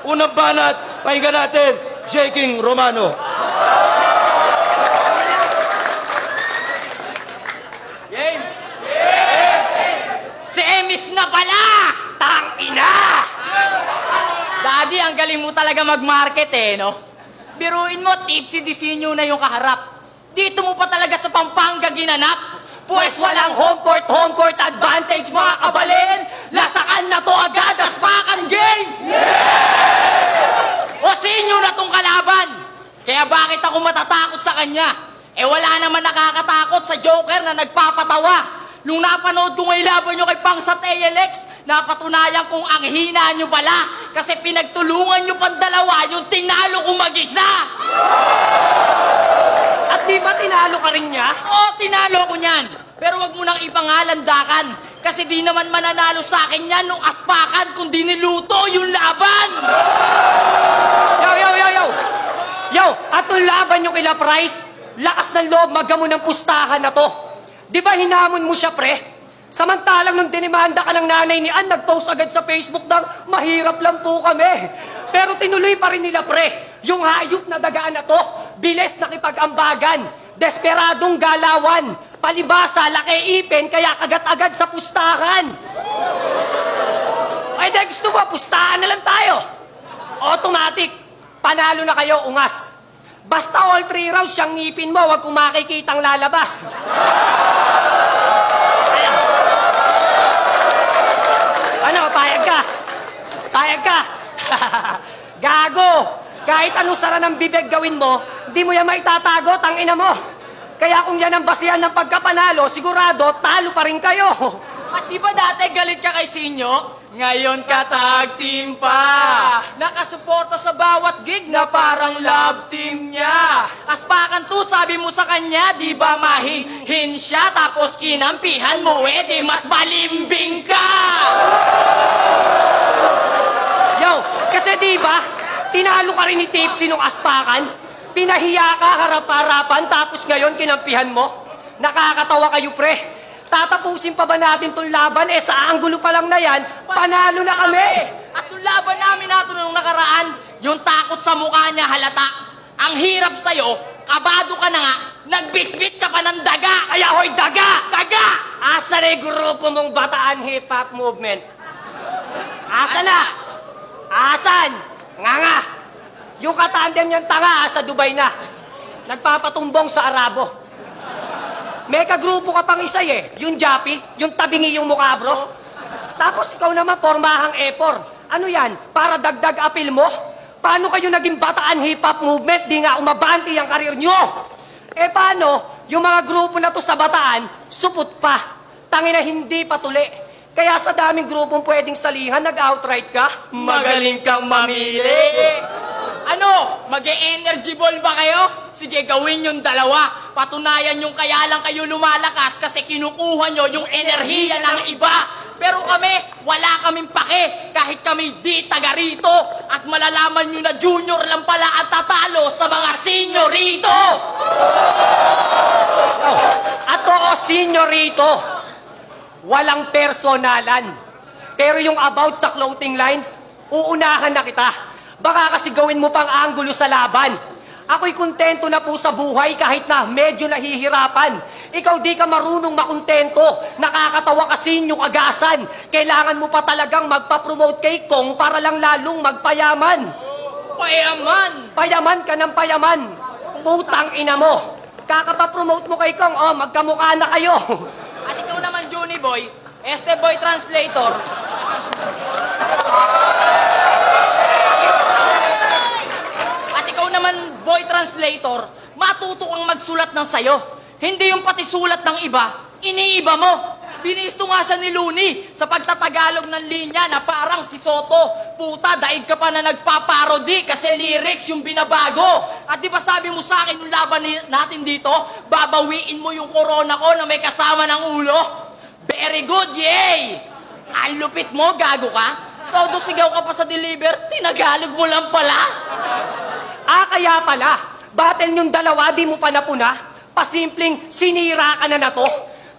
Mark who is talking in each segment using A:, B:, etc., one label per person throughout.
A: Unang banat, pakinggan natin, J. King Romano.
B: Game! Semis na pala! Tangina! Daddy, ang galing mo talaga mag-market no? Biruin mo, tipsy disenyo na yung kaharap. Dito mo pa talaga sa Pampanga ginanap. Pues walang home court advantage mga kabalin. Lasakan na to agad, aspakan game! O sinyo na tong kalaban. Kaya bakit ako matatakot sa kanya? Wala naman nakakatakot sa Joker na nagpapatawa. Nung napanood ko ngayon laban nyo kay Pangsat ALX, napatunayan kong ang hina nyo pala. Kasi pinagtulungan nyo pang dalawa yung tinalo kong mag-isa.
C: At di ba tinalo ka rin niya?
B: Oo, tinalo ko niyan. Pero wag mo nang ipangalandakan. Kasi di naman mananalo sa akin yan nung aspakan kung di niluto yung laban.
C: Yo, at nung laban yung kila Price, lakas ng loob magamo ng pustahan na to. Di ba hinamon mo siya, pre? Samantalang nung dinimanda ka ng nanay ni Ann, nag-post agad sa Facebook ng mahirap lang po kami. Pero tinuloy pa rin nila, pre. Yung hayop na dagaan na to, bilis nakipag-ambagan, desperadong galawan, palibasa, laki ipin, kaya kagat-agad sa pustahan. Ay, dahil gusto mo, pustahan na lang tayo. Automatic, panalo na kayo, ungas. Basta all 3 rounds, siyang ngipin mo, wag kung makikitang lalabas. Ano, payag ka? Payag ka? Gago! Kahit anong sara ng bibig gawin mo, di mo yan maitatago, tangina mo. Kaya kung yan ang basihan ng pagkapanalo, sigurado, talo pa rin kayo.
B: At di ba dati galit ka kay Sinyo? Ngayon ka tag team pa. Nakasuporta sa bawat gig na parang love team niya. Aspakan to, sabi mo sa kanya, di ba mahinhin siya? Tapos kinampihan mo, di mas malimbing ka.
C: Yo, kasi di ba, tinalo ka rin ni Tipsy nung aspakan, pinahiya ka harap-harapan, tapos ngayon kinampihan mo. Nakakatawa kayo, pre. Tatapusin pa ba natin tong laban? Sa anggulo pa lang na yan, panalo na kami.
B: At nung laban namin nato nung nakaraan, yung takot sa mukha niya halata. Ang hirap sa'yo, kabado ka na nga, nagbitbit ka pa ng daga.
C: Ay, ahoy, daga!
B: Daga!
C: Asa na yung grupo mong Bataan Hip Hop Movement? Asa na? Asan? Nga. Yung katandem niyang tanga sa Dubai na. Nagpapatumbong sa Arabo. May kagrupo ka pang isa yung Jappy, yung tabingi yung mukha, bro. Tapos ikaw naman, pormahang epor. Ano yan? Para dagdag apil mo? Paano kayo naging Bataan Hip Hop Movement? Di nga umabanti ang karir nyo. Paano? Yung mga grupo na to sa Bataan, supot pa. Tangina hindi patuli. Kaya sa daming grupong pwedeng salihan, nag-outright ka?
B: Magaling kang mamili. Ano? Mag-e-energy ball ba kayo? Sige, gawin yung dalawa. Patunayan yung kaya lang kayo lumalakas kasi kinukuha nyo yung enerhiya ng iba. Pero kami, wala kaming pake. Kahit kami di taga rito. At malalaman nyo na junior lang pala ang tatalo sa mga senyorito.
C: At oo, senyorito. Walang personalan. Pero yung about sa clothing line, uunahan na kita. Baka kasi gawin mo pang anggulo sa laban. Ako'y kontento na po sa buhay kahit na medyo nahihirapan. Ikaw di ka marunong makontento. Nakakatawa kasi yung agasan. Kailangan mo pa talagang magpa-promote kay Kong para lang lalong magpayaman.
B: Payaman!
C: Payaman ka ng payaman. Putang ina mo. Kakapapromote mo kay Kong, magkamukha na kayo.
B: At ikaw naman, Juni Boy, este boy translator. At ikaw naman, boy translator, matuto kang magsulat ng sayo. Hindi yung pati sulat ng iba, iniiba mo. Binisto nga siya ni Looney sa pagtatagalog ng linya na parang si Soto. Puta, daig ka pa na nagpaparody kasi lyrics yung binabago. At di ba sabi mo sa akin yung laban natin dito, babawiin mo yung corona ko na may kasama ng ulo? Very good, yay! Ang lupit mo, gago ka. Todo sigaw ka pa sa deliver, tinagalog mo lang pala.
C: Kaya pala, battle yung dalawa, di mo pa napuna. Pasimpleng sinira ka na to.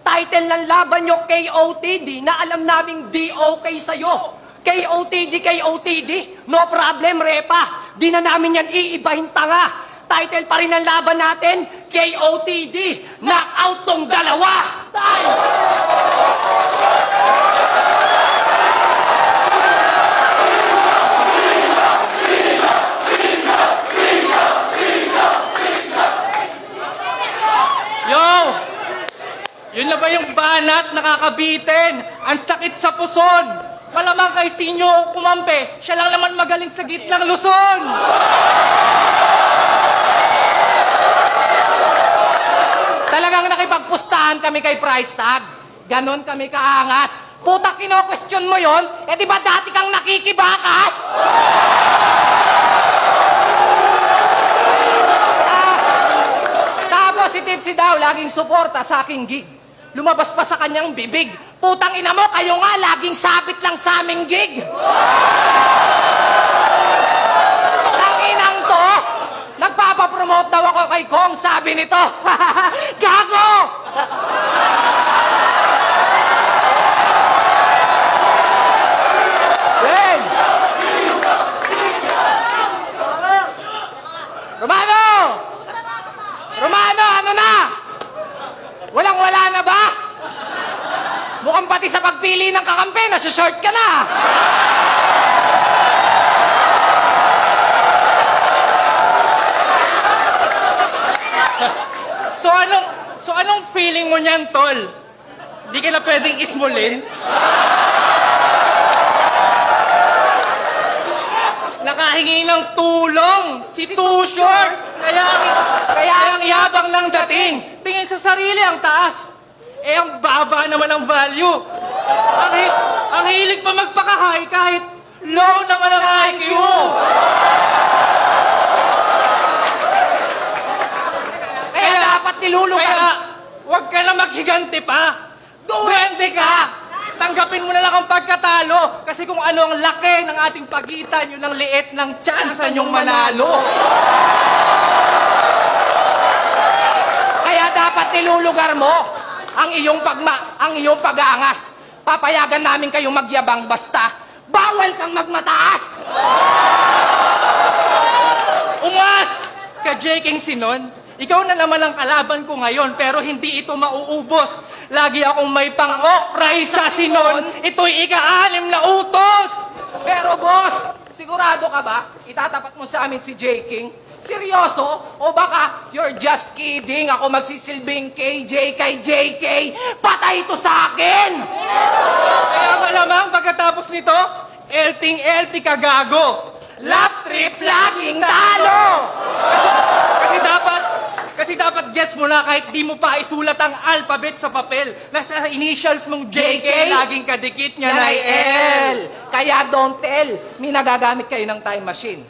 C: Title ng laban nyo KOTD na alam naming di okay sa'yo. KOTD, no problem, Repa. Di na namin yan iibahin tanga. Title pa rin ang laban natin, KOTD, knockout tong dalawa.
D: Yo! Yun na ba yung banat nakakabitin? Ang sakit sa puson! Malamang kay Sinyo kumampi, siya lang naman magaling sa gitnang Luzon!
B: Talagang nakipagpustahan kami kay price tag. Ganon kami kaangas. Puta, kino-question mo yon? Eh di ba dati kang nakikibakas? Tapos si Tipsy daw, laging suporta sa aking gig. Lumabas pa sa kanyang bibig. Putang ina mo, kayo nga, laging sabit lang sa aming gig. Tanginang to, nagpapapromote daw ako kay Kong, sabi nito. Gago! Ben! Romano! Romano, ano na? Walang-wala na ba? Mukhang pati sa pagpili ng kakampi, nasa-short ka na.
D: So anong feeling mo niyan, tol? Di ka na pwedeng ismulin? Nakahingi ng tulong si Too Short. Kaya ang yabang lang dating. Tingin sa sarili ang taas. Eh, ang baba naman ang value. Ang hilig pa magpaka-high kahit low naman ang IQ.
B: Kaya dapat nilulugan.
D: Kaya, huwag ka na maghiganti pa. Duwende ka! Tanggapin mo na lang ang pagkatalo. Kasi kung ano ang laki ng ating pagitan, yun ang liit ng tsansa niyong manalo.
B: Kaya dapat nilulugar mo ang iyong pag-aangas. Papayagan namin kayong magyabang basta bawal kang magmataas.
D: Umas! Ka J. King Sinon, ikaw na naman ang kalaban ko ngayon, pero hindi ito mauubos. Lagi akong may pang-okray sa Sinon, ito'y ika-6 na utos!
B: Pero boss, sigurado ka ba? Itatapat mo sa amin si J. King? Seryoso? O baka you're just kidding? Ako magsisilbing KJ kay JK? Patay ito sa akin!
D: Kaya malamang pagkatapos nito, elting-elti ka gago.
B: Laugh trip laging talo!
D: Kasi dapat gets mo na kahit di mo pa isulat ang alphabet sa papel. Nasa initials mong JK, laging kadikit niya na L.
B: Kaya don't tell. May nagagamit kayo ng time machine.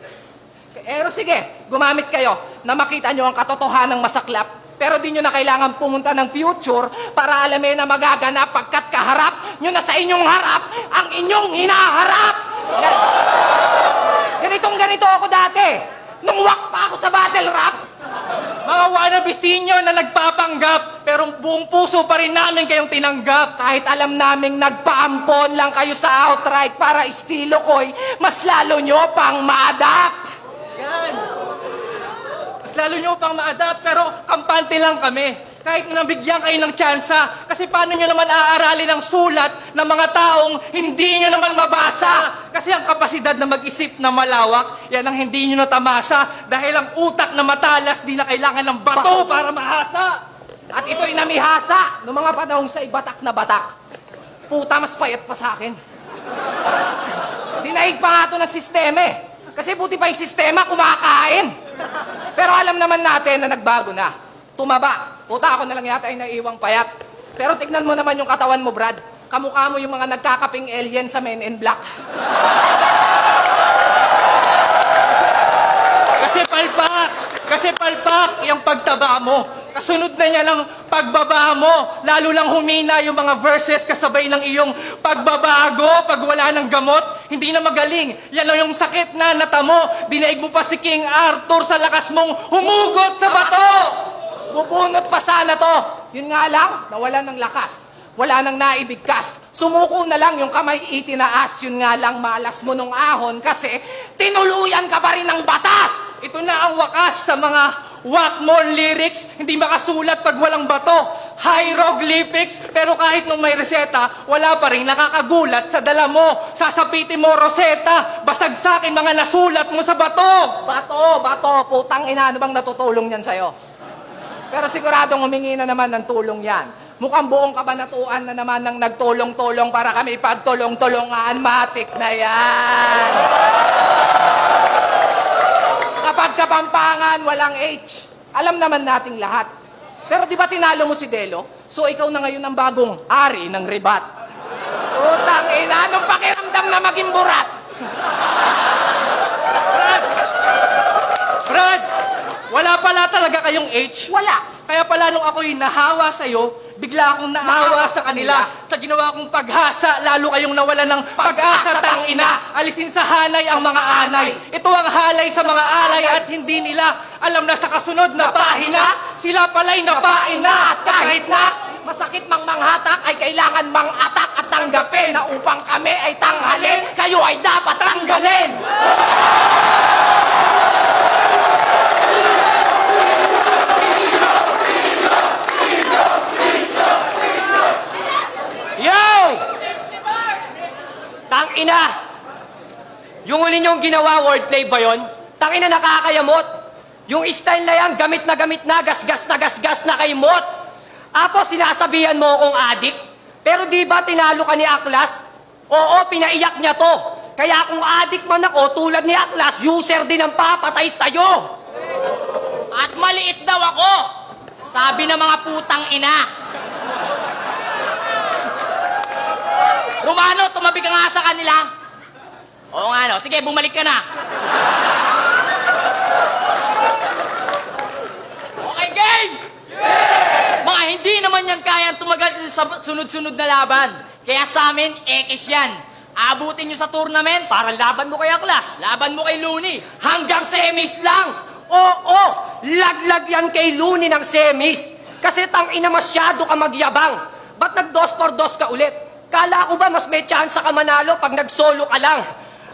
B: Pero sige, gumamit kayo na makita nyo ang katotohanan ng masaklap. Pero di nyo na kailangan pumunta ng future para alamin na magaganap pagkat kaharap nyo na sa inyong harap ang inyong hinaharap. Ganito ako dati. Nung wak pa ako sa battle rap.
D: Mga wannabe senior na nagpapanggap, pero buong puso pa rin namin kayong tinanggap.
B: Kahit alam naming nagpaampon lang kayo sa outright para estilo ko'y, mas lalo nyo pang ma-adapt.
D: Yan. Mas lalo nyo pang ma-adapt, pero kampante lang kami. Kahit nabigyan kayo ng tsansa, kasi paano nyo naman aaralin ang sulat ng mga taong hindi nyo naman mabasa? Kasi ang kapasidad na mag-isip na malawak, yan ang hindi nyo natamasa. Dahil ang utak na matalas, di na kailangan ng bato para mahasa.
B: At ito'y namihasa noong mga panahong siya'y batak na batak. Puta, mas payat pa sa akin. Dinaig pa nga ito ng sistema eh. Kasi buti pa yung sistema kumakain. Pero alam naman natin na nagbago na. Tumaba. Puta, ako na lang yata ay naiwang payat. Pero tignan mo naman yung katawan mo, Brad. Kamukha mo yung mga nagkakaping alien sa Men in Black.
D: Kasi palpak yung pagtaba mo. Kasunod na niya ng pagbaba mo. Lalo lang humina yung mga verses kasabay ng iyong pagbabago. Pag wala ng gamot, hindi na magaling. Yan lang yung sakit na natamo. Dinaig mo pa si King Arthur sa lakas mong humugot sa bato.
B: Bubunot pa sana to. Yun nga lang, nawalan ng lakas.
E: Wala nang naibigkas. Sumuko na lang yung kamay itinaas. Yun nga lang malas mo nung ahon kasi tinuluyan ka pa rin ng batas.
D: Ito na ang wakas sa mga Wakmon lyrics, hindi makasulat pag walang bato. Hieroglyphics, pero kahit nung may reseta, wala pa rin nakakagulat sa dala mo. Sasapitin mo, Rosetta, basagsakin mga nasulat mo sa bato.
E: Bato, putang ina, ano bang natutulong yan sa'yo? Pero siguradong humingi na naman ng tulong yan. Mukhang buong kabanatuan na naman ng nagtulong-tulong para kami pagtulong-tulungan. Matik na yan. Kapag Kapampangan, walang H. Alam naman nating lahat. Pero di ba tinalo mo si Delo? So ikaw na ngayon ang bagong ari ng ribat. Utang ina, anong pakiramdam na maging burat?
D: Brad, wala pala talaga kayong H.
E: Wala.
D: Kaya pala nung ako'y nahawa sa'yo, bigla akong naawa sa kanila. Sa ginawa kong paghasa, lalo kayong nawalan ng pag-asa, tangina. Alisin sa hanay ang mga anay. Ito ang halay sa mga alay at hindi nila alam na sa kasunod na pahina, sila pala'y napaina. At kahit na
E: masakit mang manghatak ay kailangan mang-atak at tanggapin na upang kami ay tanghalin, kayo ay dapat tanggalin.
C: Yo! Tangina! Yung uli niyong ginawa, wordplay ba yun? Tangina, nakakayamot. Yung style na yan, gamit na, gasgas na kay Mot. Apo, sinasabihan mo akong adik. Pero di ba tinalo ka ni Aklas? Oo, pinaiyak niya to. Kaya kung adik man ako, tulad ni Aklas, user din ang papatay sa'yo.
B: At maliit daw ako. Sabi ng mga putang ina. Romano, tumabi ka nga sa kanila. Oo nga no, sige, bumalik ka na. Okay, game! Mga hindi naman yan kayang tumagal sa sunod-sunod na laban. Kaya sa amin, X yan. Abutin nyo sa tournament.
C: Parang laban mo kay Aklas.
B: Laban mo kay Looney. Hanggang semis lang.
C: Oo, laglag yan kay Looney ng semis. Kasi tangina masyado ka magyabang. Ba't nag-2 for 2 ka ulit? Kala ko ba mas may chance ka manalo pag nag-solo ka lang?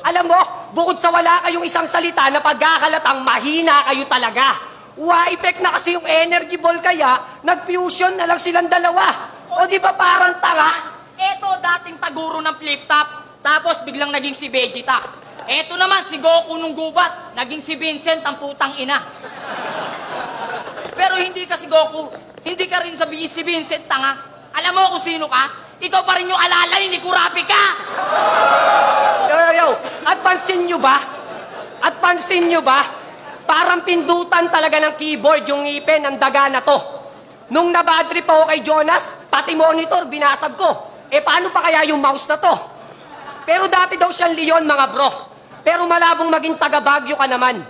C: Alam mo, bukod sa wala kayong isang salita na pagkakalatang mahina kayo talaga. Wa-effect na kasi yung energy ball kaya, nag-fusion na lang silang dalawa. O di ba parang tanga?
B: Eto, dating taguro ng flip-top. Tapos biglang naging si Vegeta. Eto naman, si Goku nung gubat. Naging si Vincent ang putang ina. Pero hindi ka si Goku. Hindi ka rin si Vincent, tanga. Alam mo kung sino ka? Ikaw pa rin yung alalay ni Kurapika!
C: Yo. At pansin nyo ba? Parang pindutan talaga ng keyboard yung ngipin ng daga na to. Nung nabadrip ako kay Jonas, pati monitor binasag ko. Eh paano pa kaya yung mouse na to? Pero dati daw siyang Leon, mga bro. Pero malabong maging taga-Bagyo ka naman.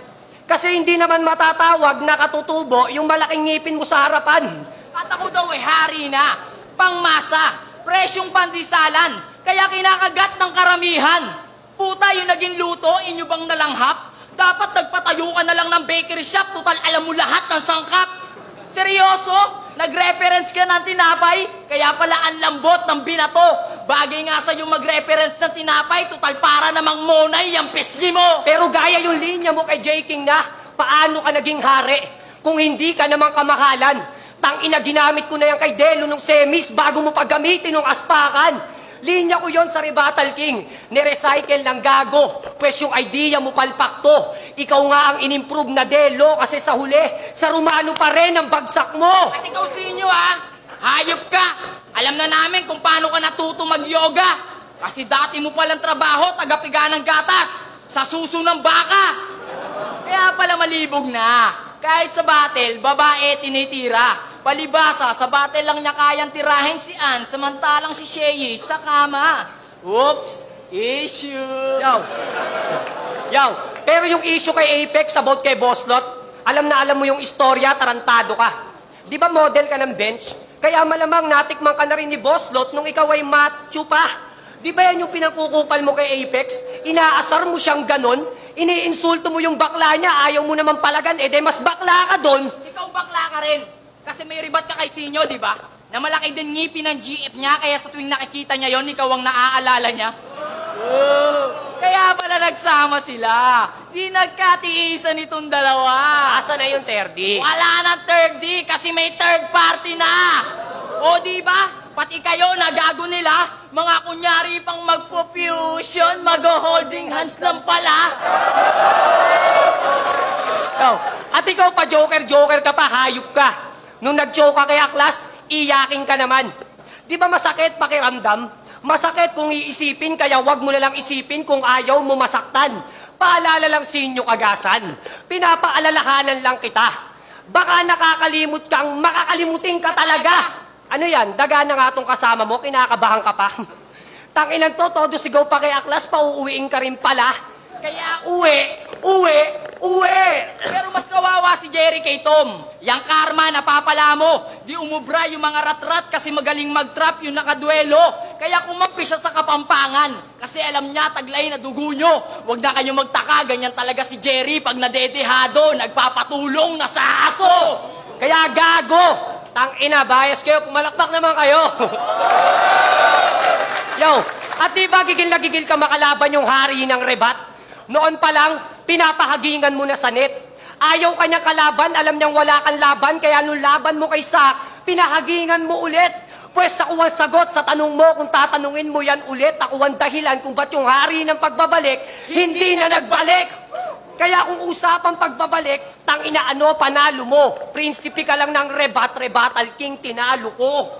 C: Kasi hindi naman matatawag na katutubo yung malaking ngipin mo sa harapan.
B: At ako daw hari na. Pangmasa. Presyong pandisalan. Kaya kinakagat ng karamihan. Puta, yung naging luto, inyo bang nalanghap? Dapat nagpatayo ka na lang ng bakery shop. Total, alam mo lahat ng sangkap. Seryoso? Nag-reference ka ng tinapay? Kaya pala ang lambot ng binato. Bagay nga sa'yo mag-reference ng tinapay. Total, para namang monay yung pisli mo.
C: Pero gaya yung linya mo kay J. King na, paano ka naging hari? Kung hindi ka naman kamahalan. Tangina, ginamit ko na yan kay Delo nung semis bago mo paggamitin nung aspakan. Linya ko yon sa Rebuttal King. Nirecycle ng gago. Pwes yung idea mo palpak to. Ikaw nga ang inimprove na Delo kasi sa huli, sa Romano pa rin ang bagsak mo.
B: At ikaw sinyo ha? Hayop ka. Alam na namin kung paano ka natuto mag-yoga. Kasi dati mo palang trabaho, tagapiga ng gatas. Sa suso ng baka. Kaya pala malibog na. Kahit sa battle, babae tinitira. Palibasa, sa battle lang niya kayang tirahin si Ann, samantalang si Shay sa kama. Oops, issue.
C: Yo, pero yung issue kay Apex about kay Boslot, alam na alam mo yung istorya, tarantado ka. Di ba model ka ng bench? Kaya malamang natikman ka na rin ni Boslot nung ikaw ay macho pa. Di ba yan yung pinakukupal mo kay Apex? Inaasar mo siyang ganon, iniinsulto mo yung bakla niya, ayaw mo naman palagan, de mas bakla ka doon.
B: Ikaw bakla ka rin. Kasi may ribat ka kay Sinyo, di ba? Na malaki din ngipin ng GF niya, kaya sa tuwing nakikita niya yon, ikaw ang naaalala niya. Kaya pala nagsama sila. Di nagkatiisan itong dalawa.
C: Asa na yung 3D?
B: Wala na third D kasi may third party na. O di ba? Pati kayo nagago nila, mga kunyari pang magpo-fusion, mag-holding hands lang pala.
C: Oh, at ikaw pa, Joker ka pa, hayop ka. Nung nag-joke ka kay Aklas, iyaking ka naman. Di ba masakit pakiramdam? Masakit kung iisipin, kaya wag mo na lang isipin kung ayaw mo masaktan. Paalala lang sinyo kagasan. Pinapaalalahanan lang kita. Baka nakakalimot kang makakalimutin ka talaga. Ano yan? Daga na nga tong kasama mo, kinakabahan ka pa. Tanginan to, todo sigaw pa kay Aklas, pauuwiin ka rin pala.
B: Kaya
C: Uwi!
B: pero mas kawawa si Jerry kay Tom. Yang karma, napapala mo. Di umubra yung mga rat-rat kasi magaling mag-trap yung nakaduelo. Kaya kumampi siya sa Kapampangan. Kasi alam niya, taglay na dugo nyo. Huwag na kayo magtaka, ganyan talaga si Jerry pag nadedehado, nagpapatulong na sa aso.
C: Kaya gago! Tangina, bias kayo, pumalakpak naman kayo. Yo, at di ba gigil na gigil ka makalaban yung hari ng rebat? Noon pa lang, pinapahagingan mo na sa net. Ayaw kanyang kalaban, alam niyang wala kang laban, kaya nung laban mo kay Sak, pinahagingan mo ulit. Pwes ako ang sagot sa tanong mo, kung tatanungin mo yan ulit, ako ang dahilan kung ba't yung hari ng pagbabalik, hindi na nagbalik. Kaya kung usapang pagbabalik, tangina ano, panalo mo. Prinsipe ka lang ng rebat-rebatal king, tinalo ko.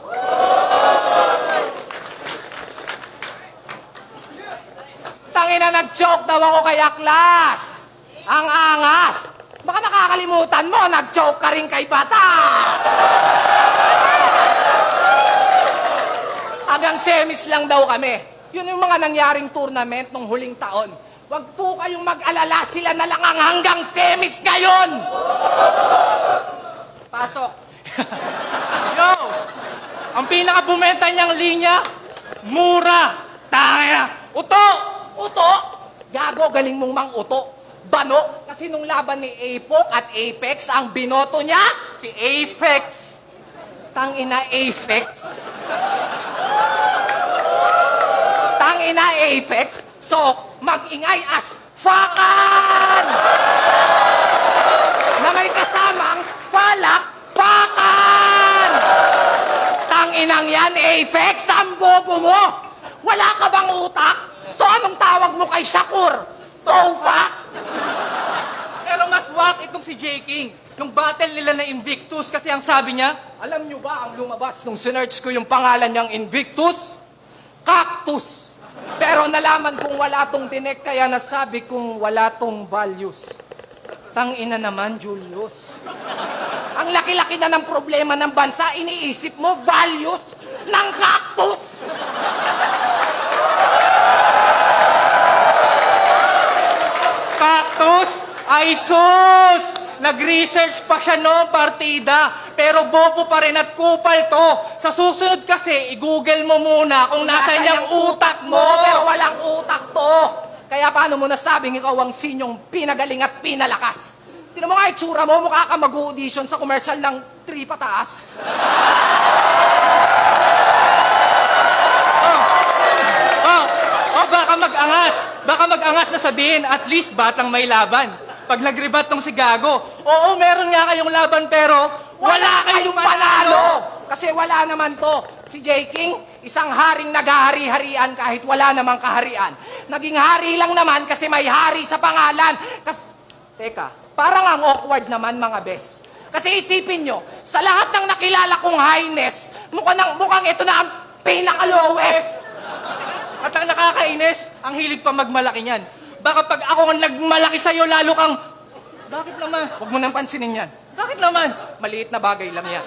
E: Tangina, nag-joke daw ako kay Aklas. Ang angas. Baka nakakalimutan mo, nag-joke ka rin kay Batas. Hanggang semis lang daw kami. Yun yung mga nangyaring tournament nung huling taon. Huwag po kayong mag-alala, sila na lang ang hanggang semis ngayon. Pasok.
D: Yo! Ang pinaka-bumenta niyang linya, mura. Tangina. Uto!
E: Uto? Gago, galing mong mang uto. Bano? Kasi nung laban ni Apok at Apex, ang binoto niya,
D: Si Apex.
E: tangina Apex. Tangina Apex. So, mag-ingay as fakan! Na may kasamang palak fakan! Tanginang yan, Apex, ang bobo mo! Wala ka bang utak? So, anong tawag mo kay Shakur? Tofak?
D: Pero mas wak itong si J. King. Nung battle nila na Invictus, kasi ang sabi niya,
E: Alam nyo ba ang lumabas nung sinerch ko yung pangalan niyang Invictus? Cactus. Pero nalaman kong wala tong tinek, kaya nasabi kong wala tong values. Tangina naman, Julius. Ang laki-laki na ng problema ng bansa, iniisip mo values ng cactus.
D: Cactus! Ay sus! Nag-research pa siya noong partida, pero bobo pa rin at kupal to. Sa susunod kasi, i-google mo muna kung nasa niyang utak mo.
E: Pero walang utak to. Kaya paano mo nasabing ikaw ang sinyong pinagaling at pinalakas? Tinan mo nga itsura mo, mukha ka mag-audition sa commercial ng 3 pataas.
D: Baka mag-angas. Baka mag-angas na sabihin, at least batang may laban. Pag nag-rebat tong si Gago, oo, meron nga kayong laban, pero
E: Wala kayong panalo! Kasi wala naman to. Si J. King, isang haring naghahari-harian kahit wala namang kaharian. Naging hari lang naman kasi may hari sa pangalan. Teka, parang ang awkward naman mga bes. Kasi isipin nyo, sa lahat ng nakilala kong highness, mukhang ito na ang pinaka-lowest.
D: At ang nakakainis, ang hilig pa magmalaki niyan. Baka pag ako ang nagmalaki sa'yo, lalo kang, bakit naman?
E: Huwag mo nang pansinin yan.
D: Bakit naman?
E: Maliit na bagay lang yan.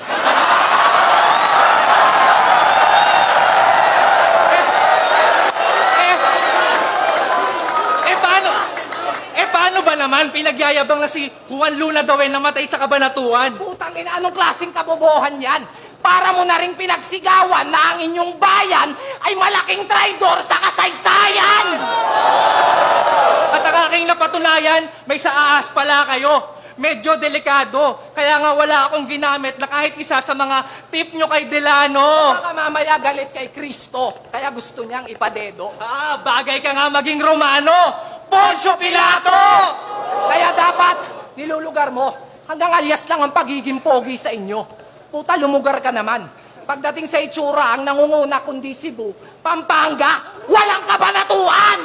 D: Paano ba naman pinagyayabang na si Juan Luna daw ay namatay sa kabanatuan?
E: Putang ina, anong klaseng kabobohan yan? Para mo na rin pinagsigawan na ang inyong bayan ay malaking traidor sa kasaysayan!
D: At ang aking napatunayan, may sa ahas pala kayo. medyo delikado. Kaya nga wala akong ginamit na kahit isa sa mga tip nyo kay Delano.
E: Baka mamaya galit kay Kristo, kaya gusto niyang ipadedo.
D: Bagay ka nga maging Romano. Poncio Pilato!
E: Kaya dapat, nilulugar mo. Hanggang alias lang ang pagiging pogi sa inyo. Puta, lumugar ka naman. Pagdating sa itsura, ang nangunguna kundi Cebu, Pampanga, walang kabanatuan!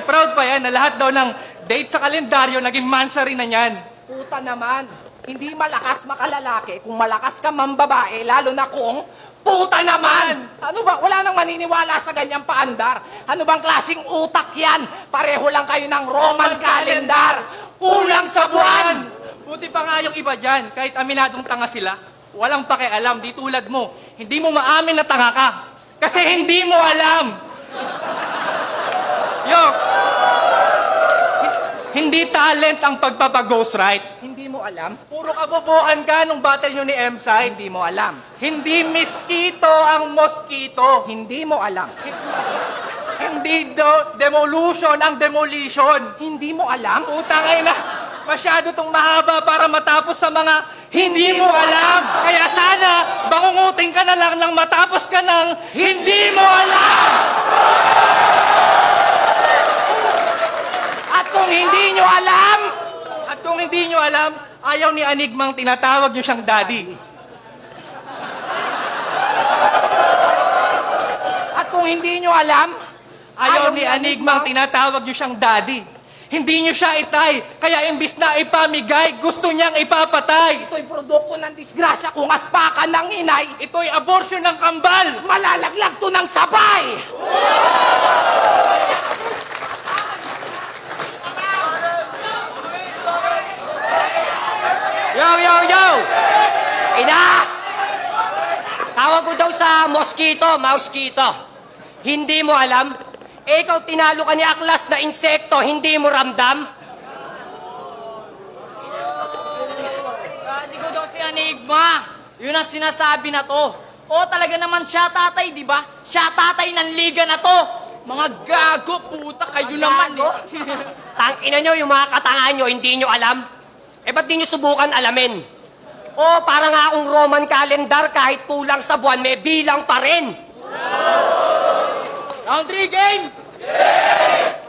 D: Proud pa yan na lahat daw ng date sa kalendaryo naging mansari na niyan.
E: Puta naman, hindi malakas makalalaki kung malakas ka mambabae, lalo na kung puta naman! Ano ba? Wala nang maniniwala sa ganyang paandar. Ano bang klaseng utak yan? Pareho lang kayo ng Roman calendar. Kulang sa buwan!
D: Buti pa nga yung iba dyan, kahit aminadong tanga sila, walang pakialam, di tulad mo. Hindi mo maamin na tanga ka. Kasi hindi mo alam. Hindi talent ang pagpapag-ghostwrite.
E: Hindi mo alam?
D: Puro kabobohan ka nung battle nyo ni M-Side.
E: Hindi mo alam.
D: Hindi mosquito ang mosquito.
E: Hindi mo alam.
D: Hindi demolution ang demolition.
E: Hindi mo alam?
D: Putang ina, masyado tong mahaba para matapos sa mga hindi mo alam. Kaya sana, bangungutin ka na lang nang matapos ka ng hindi mo alam.
E: At kung hindi nyo alam,
D: At kung hindi nyo alam, ayaw ni Anigmang tinatawag nyo siyang daddy.
E: at kung hindi nyo alam,
D: Ayaw ni Anigmang tinatawag nyo siyang daddy. Hindi nyo siya itay, kaya imbis na ipamigay, gusto niyang ipapatay.
E: ito'y produkto ng disgrasya kung aspakan ng inay,
D: Ito'y abortion ng kambal.
E: malalaglag to ng sabay!
C: Yo! Ina! Tawag ko daw sa mosquito. Hindi mo alam? Ikaw tinalo ka ni Aklas na insekto, hindi mo ramdam?
B: Hindi ko daw si Enigma. Yun ang sinasabi na to. O talaga naman siya tatay, di ba? Siya tatay ng liga na to. Mga gago, puta, kayo naman eh.
C: Tangina nyo, yung mga katangaan nyo, hindi nyo alam? Ba't di nyo subukan alamin? Para nga akong Roman calendar, kahit kulang sa buwan, may bilang pa rin.
B: Round 3 game!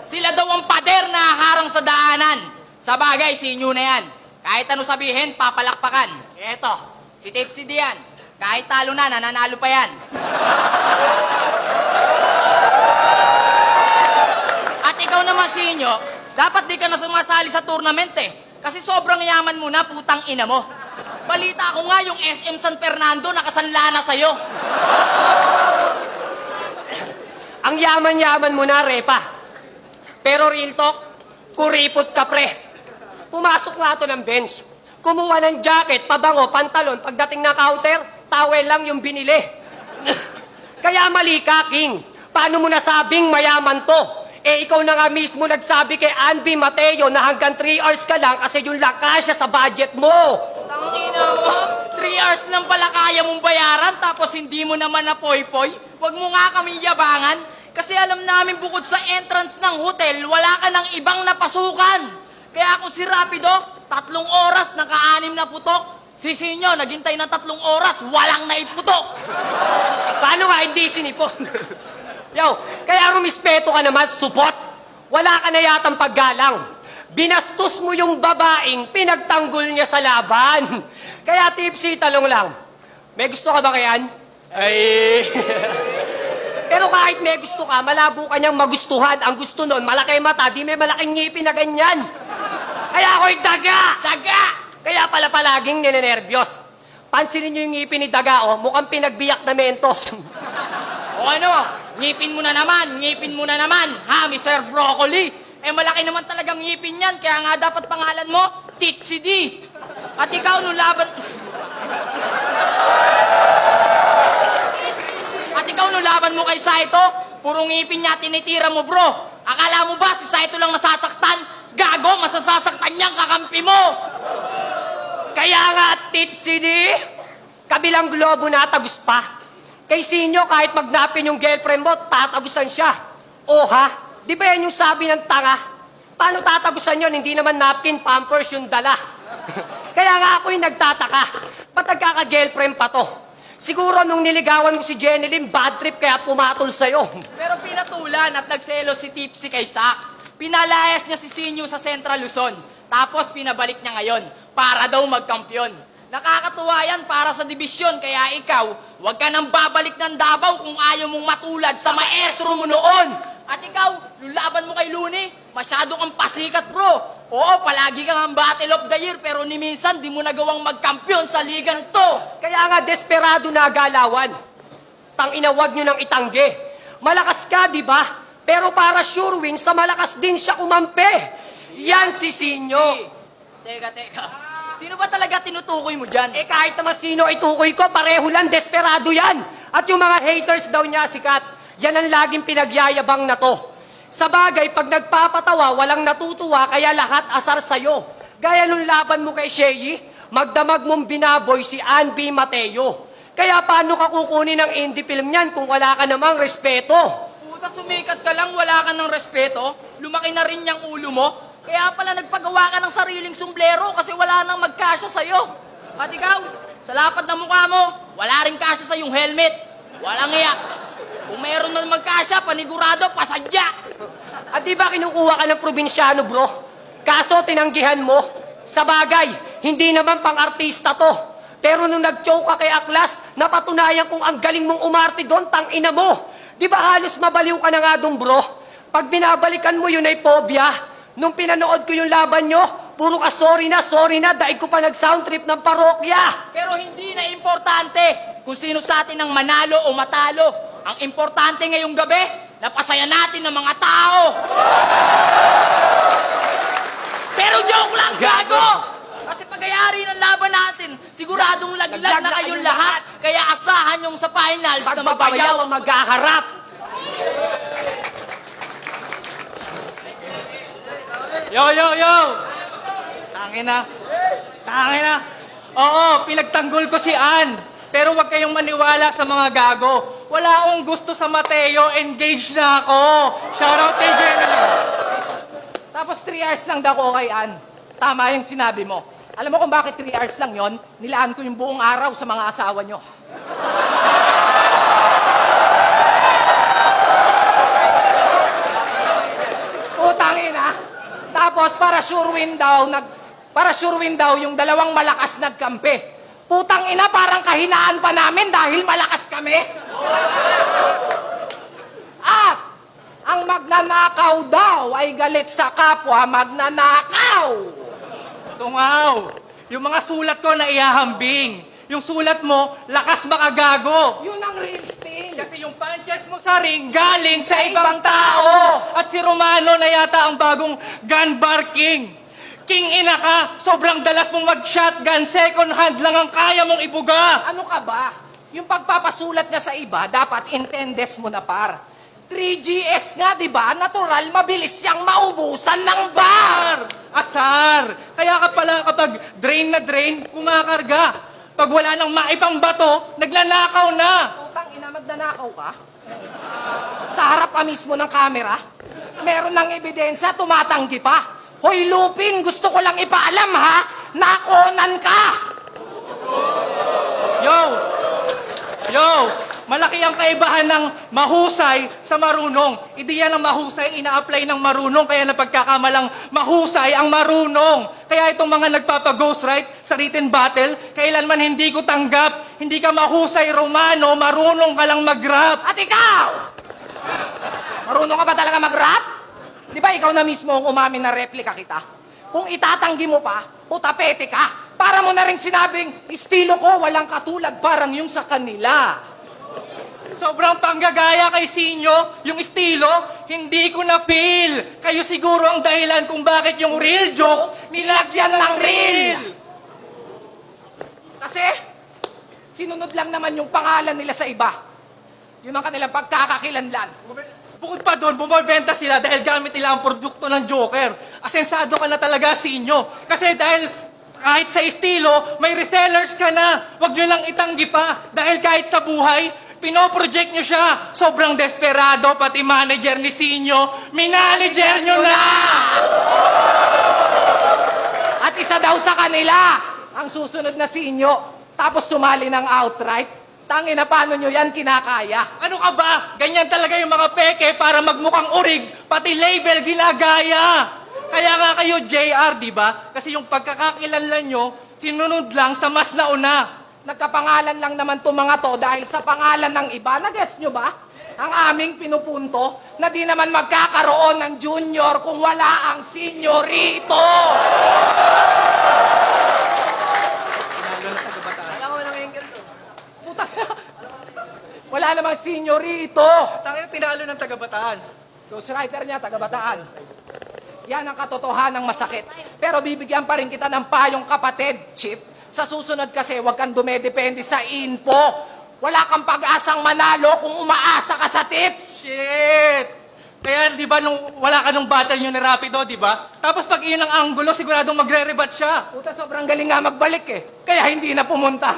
B: Sila daw ang pader na harang sa daanan. Sa bagay, sinyo na yan. Kahit ano sabihin, papalakpakan.
C: Eto.
B: Si Tipsy D yan. Kahit talo na, nananalo pa yan. At ikaw naman, Sinyo, dapat di ka na sumasali sa tournament eh. Kasi sobrang yaman mo na, putang ina mo. Balita ko nga yung SM San Fernando nakasanla na sa'yo.
C: Ang yaman-yaman mo na, Repa. Pero real talk, kuripot ka, pre. Pumasok nga to ng bench. Kumuha ng jacket, pabango, pantalon. Pagdating ng counter, towel lang yung binili. Kaya mali ka, King. Paano mo nasabing mayaman to? Ikaw na nga mismo nagsabi kay Anby Mateo na hanggang 3 hours ka lang kasi yun lang kasya sa budget mo.
B: Tangina mo, 3 hours lang pala kaya mong bayaran tapos hindi mo naman na poy-poy. Huwag mo nga kami yabangan kasi alam namin bukod sa entrance ng hotel, wala ka ng ibang napasukan. Kaya ako si Rapido, 3 oras, naka-6 na putok. Si Sinyo, naghintay ng 3 oras, walang naiputok.
C: Paano nga hindi sinipon? Yo, kaya rumispeto ka naman, supot. Wala ka na yatang paggalang. Binastos mo yung babaeng pinagtanggol niya sa laban. Kaya Tipsy, talong lang. May gusto ka ba kayan? Ay... Pero kahit may gusto ka, malabo ka niyang magustuhan. Ang gusto nun, malaki mata, di may malaking ngipin na ganyan. Kaya ako'y daga!
B: Daga!
C: Kaya pala palaging ninenervyos. Pansinin niyo yung ngipin ni Daga, oh, mukhang pinagbiyak na mentos.
B: O ano, ngipin mo na naman, ha, Mr. Broccoli? Malaki naman talagang ngipin yan, kaya nga dapat pangalan mo, Titsy D. At ikaw, nung laban mo kay Saito, puro ngipin niya tinitira mo, bro. Akala mo ba si Saito lang nasasaktan? Gago, masasasaktan niyang kakampi mo.
C: Kaya nga, Titsy D, kabilang globo na tagus pa. Kay Sinyo, kahit magnapin yung girlfriend mo, tatagusan siya. O ha? Di ba yan yung sabi ng tanga? Paano tatagusan yun? Hindi naman napkin, pampers yung dala. Kaya nga ako'y nagtataka. Ba't nagkaka-girlfriend pa to? Siguro nung niligawan mo si Jeneline, bad trip kaya pumatol sa'yo.
B: Pero pinatulan at nagselo si Tipsy kay Sak. Pinalayas niya si Sinyo sa Central Luzon. Tapos pinabalik niya ngayon para daw magkampyon. Nakakatuwa yan para sa dibisyon, kaya ikaw, huwag ka nang babalik ng Davao kung ayaw mong matulad sa maestro mo noon. At ikaw, yung laban mo kay Looney, masyado kang pasikat, bro. Oo, palagi kang ang Battle of the Year, pero ni minsan di mo nagawang magkampyon sa ligan to.
C: Kaya nga desperado na galawan. Tang-inawag nyo ng itangge. Malakas ka, di ba? Pero para sure win, sa malakas din siya kumampi. Yan si Sinyo.
B: Teka. Sino ba talaga tinutukoy mo dyan?
C: Eh kahit naman sino itukoy ko, pareho lang, desperado yan. At yung mga haters daw niya, sikat, yan ang laging pinagyayabang na to. Sa bagay, pag nagpapatawa, walang natutuwa, kaya lahat asar sa'yo. Gaya nung laban mo kay Sheyi, magdamag mong binaboy si Ann B. Mateo. Kaya paano ka kukunin ng indie film niyan kung wala ka namang respeto?
B: Puta, sumikat ka lang, wala ka ng respeto. Lumaki na rin yung ulo mo. Kaya pala nagpagawa ka ng sariling sombrero kasi wala nang magkasya sa'yo. At ikaw, sa lapad ng mukha mo, wala rin kasya sa yung helmet. Walang iya. Kung meron man magkasya, panigurado, pasadya.
C: At di ba kinukuha ka ng probinsyano, bro? Kaso tinanggihan mo. Sa bagay, hindi naman pang-artista to. Pero nung nag-choke ka kay Aklas, napatunayan kung ang galing mong umarte doon, tang-ina mo. Di ba halos mabaliw ka na nga doon, bro? Pag binabalikan mo yun ay phobia. Nung pinanood ko yung laban nyo, puro ka sorry na, daig ko pa nag-sound trip ng parokya.
B: Pero hindi na importante kung sino sa atin ang manalo o matalo. Ang importante ngayong gabi, napasaya natin ng mga tao. Pero joke lang, gago! Kasi pagayari ng laban natin, siguradong laglag na kayong lahat. Kaya asahan yung sa finals na
C: Pagbabayaw
B: magbabayaw.
C: ang maghaharap.
D: Yo! Tangina. Oo, pinagtanggol ko si Ann. Pero wag kayong maniwala sa mga gago. Wala akong gusto sa Mateo, engaged na ako. Shoutout kay Jeneline.
E: Tapos 3 hours lang daw ko kay Ann. Tama yung sinabi mo. Alam mo kung bakit 3 hours lang yon? Nilaan ko yung buong araw sa mga asawa nyo. Utangin ha? Tapos para sure win daw yung dalawang malakas nagkampi. Putang ina, parang kahinaan pa namin dahil malakas kami. At ang magnanakaw daw ay galit sa kapwa magnanakaw.
D: Tungaw. Yung mga sulat ko na ihahambing. Yung sulat mo, lakas makagago.
E: Yun ang real steal.
D: Kasi yung punches mo sa ring galing sa ibang tao. At si Romano na yata ang bagong gun bar king. King ina ka, sobrang dalas mong mag-shotgun, second hand lang ang kaya mong ibuga.
E: Ano ka ba? Yung pagpapasulat nga sa iba, dapat intendes mo na par. 3GS nga, di ba? Natural, mabilis siyang maubusan ng bar.
D: Asar. Kaya ka pala kapag drain na drain, kumakarga. Pag wala nang maipang bato, nagnanakaw na.
E: Putang ina, magnanakaw ka? Sa harap pa mismo ng camera, meron ng ebidensya, tumatanggi pa. Hoy, Lupin, gusto ko lang ipaalam, ha? Nakonan ka!
D: Yo! Malaki ang kaibahan ng mahusay sa marunong. Hindi yan ang mahusay, ina-apply ng marunong, kaya napagkakamalang mahusay ang marunong. Kaya itong mga nagpapag-ghostwrite sa written battle, kailanman hindi ko tanggap. Hindi ka mahusay, Romano, marunong ka lang mag-rap.
E: At ikaw! Marunong ka ba talaga mag-rap? Di ba ikaw na mismo ang umamin na replika kita? Kung itatanggi mo pa, putapete ka. Para mo na rin sinabing, estilo ko walang katulad parang yung sa kanila.
D: Sobrang panggagaya kay Sinyo, yung estilo, hindi ko na-feel. Kayo siguro ang dahilan kung bakit yung real jokes nilagyan ng real.
E: Kasi, sinunod lang naman yung pangalan nila sa iba. Yun ang kanilang pagkakakilanlan.
D: Bukod pa doon, bumibenta sila dahil gamit nila ang produkto ng Joker. Asensado ka na talaga, Sinyo. Kasi dahil kahit sa estilo, may resellers ka na. Huwag nyo lang itanggi pa. Dahil kahit sa buhay, pinoproject nyo siya. Sobrang desperado, pati manager ni Sinyo, minanager nyo na!
E: At isa daw sa kanila, ang susunod na sinyo, tapos sumali ng outright. Tangina, paano nyo yan kinakaya?
D: Ano ka ba? Ganyan talaga yung mga peke para magmukhang urig, pati label ginagaya. Kaya nga kayo JR, di ba? Kasi yung pagkakakilanlan nyo, sinunod lang sa mas nauna.
E: Nagkapangalan lang naman to mga to dahil sa pangalan ng iba. Nagets nyo ba? Ang aming pinupunto na di naman magkakaroon ng junior kung wala ang senyorito. Puta, wala namang senyorito.
D: Tangina, tinalo ng taga-Bataan.
E: Ghostwriter niya, taga-Bataan. Yan ang katotohanan ng masakit. Pero bibigyan pa rin kita ng payong kapatid, Chip. Sa susunod kasi, huwag kang dumedepende sa info. Wala kang pag-asang manalo kung umaasa ka sa tips.
D: Shit! Kaya di ba nung wala ka nung battle nyo ni Rapido, di ba? Tapos pag iyon ang anggulo, siguradong magre-rebat siya.
E: Puta, sobrang galing nga magbalik eh. Kaya hindi na pumunta.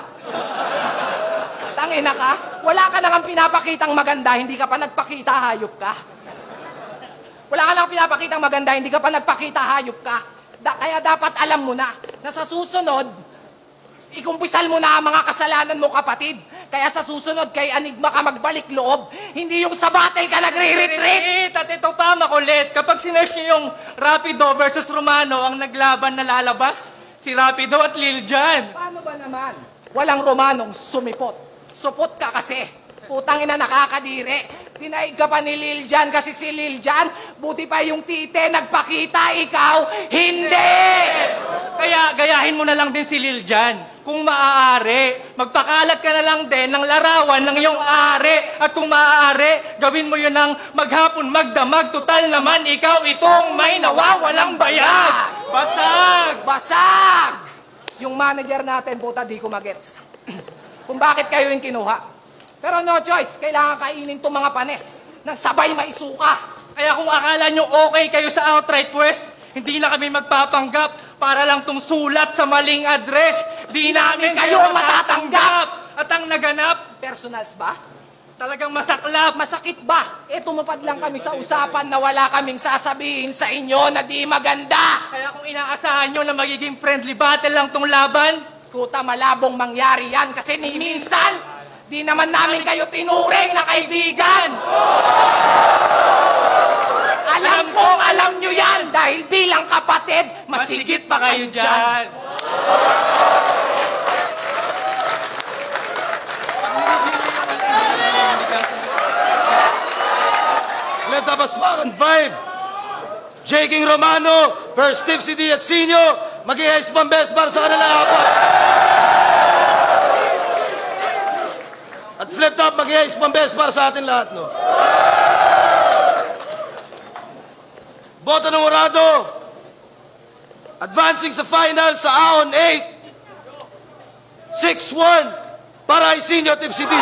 E: Tangina ka, wala ka nang pinapakitang maganda, hindi ka pa nagpakita, hayop ka. Wala ka nang pinapakitang maganda, hindi ka pa nagpakita, hayop ka. Kaya dapat alam mo na sa susunod, ikumpisal mo na ang mga kasalanan mo, kapatid. Kaya sa susunod, kay Anigma ka magbalik loob. Hindi yung sa battle ka nagre-retreat.
D: At ito pa, makulit. Kapag sinerge niyo yung Rapido versus Romano, ang naglaban na lalabas, si Rapido at Lil Jan.
E: Paano ba naman? Walang Romanong sumipot. Supot ka kasi. Putang ina, nakakadire. Dinaig ka pa ni Lil Jan kasi si Lil Jan, buti pa yung tite, nagpakita, ikaw, hindi!
D: Kaya gayahin mo na lang din si Lil Jan. Kung maaari, magpakalat ka na lang din ng larawan ng iyong ari. At kung maaari, gawin mo yun ng maghapon, magdamag. Total naman, ikaw itong may nawawalang bayag. Basag!
E: Basag! Yung manager natin, puta, di ko magets. Kung bakit kayo yung kinuha. Pero no choice, kailangan kainin itong mga panes nang sabay maisuka.
D: Kaya kung akala nyo okay kayo sa outright West, hindi na kami magpapanggap para lang tong sulat sa maling address. Di namin kayo matatanggap. At ang naganap,
E: Personals ba?
D: talagang masaklap.
E: Masakit ba? E tumupad lang kami sa usapan na wala kaming sasabihin sa inyo na di maganda.
D: Kaya kung inaasahan nyo na magiging friendly battle lang tong laban,
E: Kuta, malabong mangyari yan kasi ni minsan, di naman namin kayo tinuring na kaibigan. Alam kong alam nyo yan dahil bilang kapatid,
D: masigit pa kayo dyan.
A: Left up Aspakan 5. J. King Romano versus Steve CD at Sinyo. Mag-i-ice bomb best para sa kanilang apat. At flip top, mag-i-ice bomb best para sa atin lahat, no? Boto ng Orado. Advancing sa final sa Ahon 8. 6-1 para kay Sinyo at Steve CD.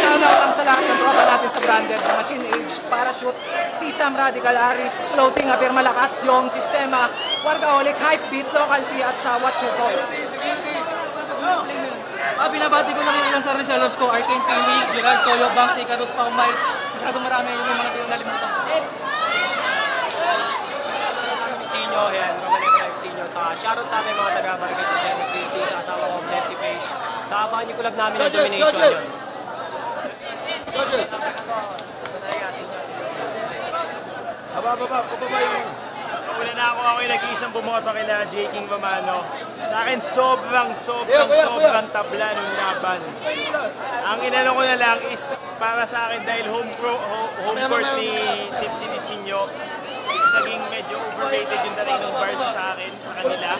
E: Shoutout lang sa lahat ng tropa natin sa branded na Machine Age, Parachute, T-Sam Radical Aris, Floating Apir Malakas, Yung Sistema, Workaholic, Hype Beat, Local T at sa Watch Your Toy.
D: Binabati ko lang yung ilang sa resellers ko, Artin Pini, Gerald Toyo, Banks, Icarus, Pao Miles. Masyadong marami yung mga nalimutan ko.
C: Sinyo, yan, mamalita tayo Sinyo. Shoutout sa amin mga taga-barangay sa Tenny Christy, sa asawa ko, Blessy Faye. Sa abangan yung collab namin ng Domination yun.
F: Una na ako yung nag-iisang bumoto kila J. King Romano. Sa akin, sobrang tabla ng laban. Ang inano ko na lang is para sa akin dahil home court ni Tipsy Disinyo is naging medyo overrated yung dating ng bars sa akin, sa kanila.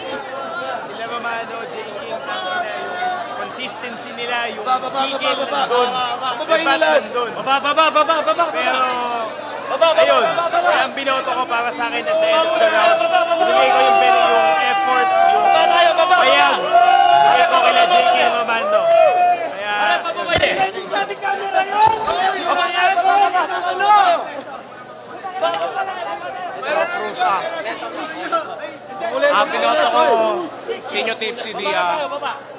F: Sila Romano, J. King, yung consistency nila, yung gigil nandun. Pero ayun, kaya ang binoto ko para sa akin at the end of the round, binigay ko yung effort, yung bayag, binigay ko kila J.K. Romano. Kaya, binoto ko Sinyo Tipsy Dia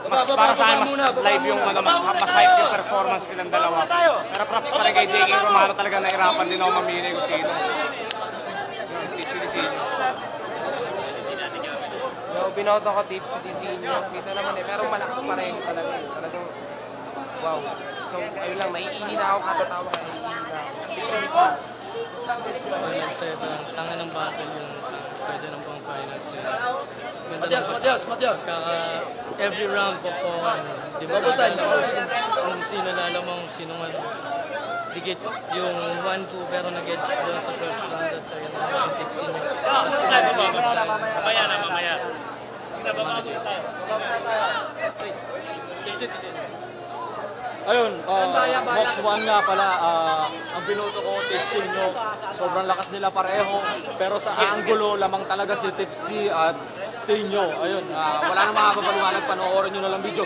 G: para sa akin mas live yung mas hype yung performance nilang dalawa. Pero props pa rin kay JK Romano, talaga nahirapan din ako mamili kung sino. Yung Tipsy Disinyo.
E: So, binoto ko Tipsy Disinyo. Kita naman pero malakas pa rin talaga. Talagang, wow. So, ayun lang, maiini na ako katatawa. Maiini na ako. Tipsy Disinyo.
H: Final 7, tanga ng battle yung pwede ng pang final 7.
A: Matias.
H: Every round po po, di ba kung sino lalamang, sinong ano, digit yung 1-2 pero nag-edge doon sa first round at sa ganun yung tipsy niya.
F: Mamaya.
I: Ayun, box 1 nga pala, ang binoto ko, Tipsy nyo, sobrang lakas nila pareho, pero sa angulo, lamang talaga si Tipsy at Sinyo. Ayun, wala na makapapaliwanag, panoorin nyo na lang video.